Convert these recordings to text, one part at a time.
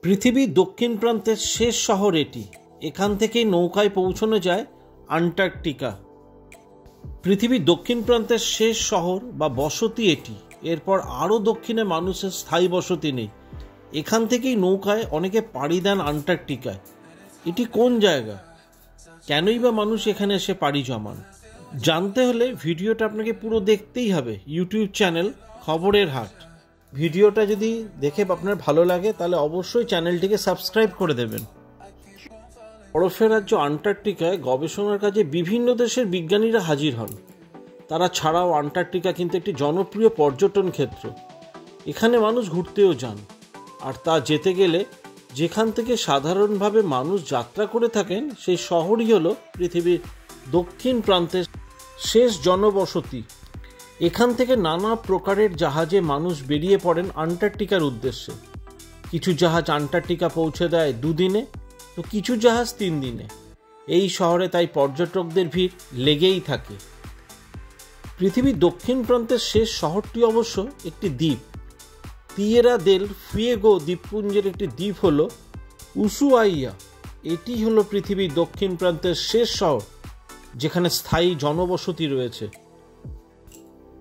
পৃথিবীর দক্ষিণ প্রান্তের শেষ শহর এটি। এখান থেকেই নৌকায় পৌঁছানো যায় আন্টার্কটিকা। পৃথিবীর দক্ষিণ প্রান্তের শেষ শহর বা বসতি এটি। এরপর আরও দক্ষিণে মানুষের স্থায়ী বসতি নেই। এখান থেকেই নৌকায় অনেকে পাড়ি দেন আন্টার্কটিকায়। এটি কোন জায়গা, কেনই বা মানুষ এখানে এসে পাড়ি জমান, জানতে হলে ভিডিওটা আপনাকে পুরো দেখতেই হবে। ইউটিউব চ্যানেল খবরের হাট। ভিডিওটা যদি দেখে আপনার ভালো লাগে তাহলে অবশ্যই চ্যানেলটিকে সাবস্ক্রাইব করে দেবেন। বরফের রাজ্য আন্টার্কটিকায় গবেষণার কাজে বিভিন্ন দেশের বিজ্ঞানীরা হাজির হন। তারা ছাড়াও আন্টার্কটিকা কিন্তু একটি জনপ্রিয় পর্যটন ক্ষেত্র। এখানে মানুষ ঘুরতেও যান, আর তা যেতে গেলে যেখান থেকে সাধারণভাবে মানুষ যাত্রা করে থাকেন সেই শহরই হলো পৃথিবীর দক্ষিণ প্রান্তের শেষ জনবসতি। এখান থেকে নানা প্রকারের জাহাজে মানুষ বেরিয়ে পড়েন আন্টার্কটিকার উদ্দেশ্যে। কিছু জাহাজ আন্টার্কটিকা পৌঁছে দেয় 2 দিনে, তো কিছু জাহাজ 3 দিনে। এই শহরে তাই পর্যটকদের ভিড় লেগেই থাকে। পৃথিবীর দক্ষিণ প্রান্তের শেষ শহরটি অবশ্য একটি দ্বীপ। তিয়েরা দেল ফুয়েগো দ্বীপপুঞ্জের একটি দ্বীপ হল উসুয়াইয়া। এটি হলো পৃথিবীর দক্ষিণ প্রান্তের শেষ শহর যেখানে স্থায়ী জনবসতি রয়েছে।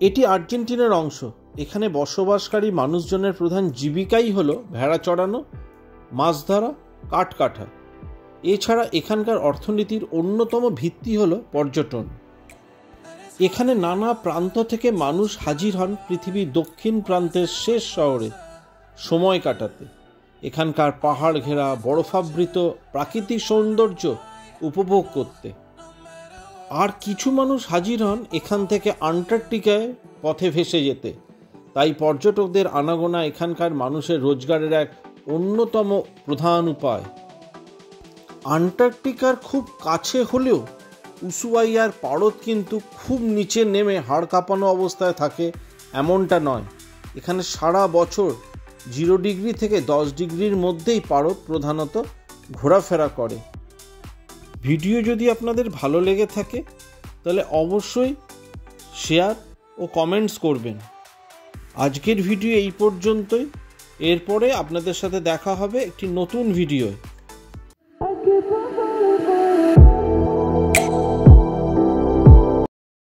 এটি আর্জেন্টিনার অংশ। এখানে বসবাসকারী মানুষজনের প্রধান জীবিকাই হলো ভেড়া চড়ানো, মাছ ধরা, কাঠ কাটা। এছাড়া এখানকার অর্থনীতির অন্যতম ভিত্তি হলো পর্যটন। এখানে নানা প্রান্ত থেকে মানুষ হাজির হন পৃথিবীর দক্ষিণ প্রান্তের শেষ শহরে সময় কাটাতে, এখানকার পাহাড় ঘেরা বরফাবৃত প্রাকৃতিক সৌন্দর্য উপভোগ করতে। আর কিছু মানুষ হাজির হন এখান থেকে আন্টার্কটিকায় পথে ভেসে যেতে। তাই পর্যটকদের আনাগোনা এখানকার মানুষের রোজগারের এক অন্যতম প্রধান উপায়। আন্টার্কটিকার খুব কাছে হলেও উসুয়াইয়ার পারদ কিন্তু খুব নিচে নেমে হাড় কাঁপানো অবস্থায় থাকে এমনটা নয়। এখানে সারা বছর 0 ডিগ্রি থেকে 10 ডিগ্রির মধ্যেই পারদ প্রধানত ঘোরাফেরা করে। ভিডিও যদি আপনাদের ভালো লেগে থাকে তাহলে অবশ্যই শেয়ার ও কমেন্টস করবেন। আজকের ভিডিও এই পর্যন্তই। এরপরে আপনাদের সাথে দেখা হবে একটি নতুন ভিডিওয়।